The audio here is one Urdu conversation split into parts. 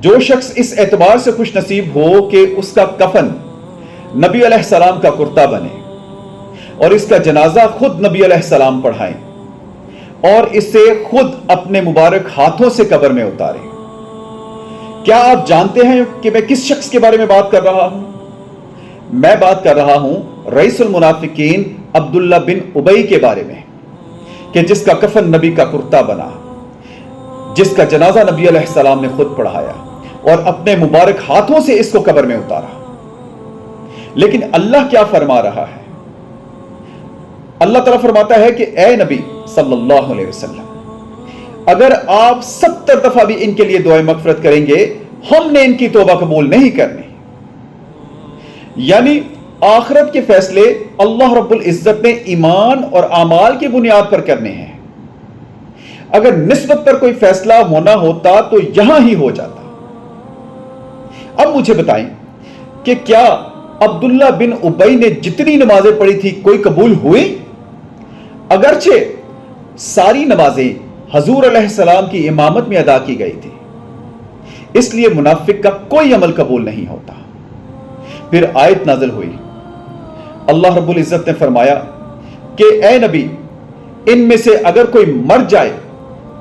جو شخص اس اعتبار سے خوش نصیب ہو کہ اس کا کفن نبی علیہ السلام کا کرتا بنے اور اس کا جنازہ خود نبی علیہ السلام پڑھائیں اور اسے خود اپنے مبارک ہاتھوں سے قبر میں اتاریں۔ کیا آپ جانتے ہیں کہ میں کس شخص کے بارے میں بات کر رہا ہوں؟ میں بات کر رہا ہوں رئیس المنافقین عبداللہ بن ابی کے بارے میں، کہ جس کا کفن نبی کا کرتا بنا، جس کا جنازہ نبی علیہ السلام نے خود پڑھایا اور اپنے مبارک ہاتھوں سے اس کو قبر میں اتارا۔ لیکن اللہ کیا فرما رہا ہے؟ اللہ تعالیٰ فرماتا ہے کہ اے نبی صلی اللہ علیہ وسلم، اگر آپ 70 دفعہ بھی ان کے لیے دعائیں مغفرت کریں گے، ہم نے ان کی توبہ قبول نہیں کرنی۔ یعنی آخرت کے فیصلے اللہ رب العزت نے ایمان اور اعمال کی بنیاد پر کرنے ہیں۔ اگر نسبت پر کوئی فیصلہ ہونا ہوتا تو یہاں ہی ہو جاتا۔ اب مجھے بتائیں کہ کیا عبداللہ بن ابی نے جتنی نمازیں پڑھی تھی کوئی قبول ہوئی؟ اگرچہ ساری نمازیں حضور علیہ السلام کی امامت میں ادا کی گئی تھی، اس لیے منافق کا کوئی عمل قبول نہیں ہوتا۔ پھر آیت نازل ہوئی، اللہ رب العزت نے فرمایا کہ اے نبی، ان میں سے اگر کوئی مر جائے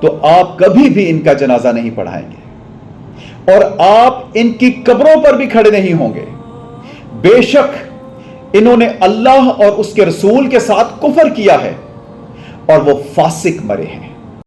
تو آپ کبھی بھی ان کا جنازہ نہیں پڑھائیں گے اور آپ ان کی قبروں پر بھی کھڑے نہیں ہوں گے۔ بے شک انہوں نے اللہ اور اس کے رسول کے ساتھ کفر کیا ہے اور وہ فاسق مرے ہیں۔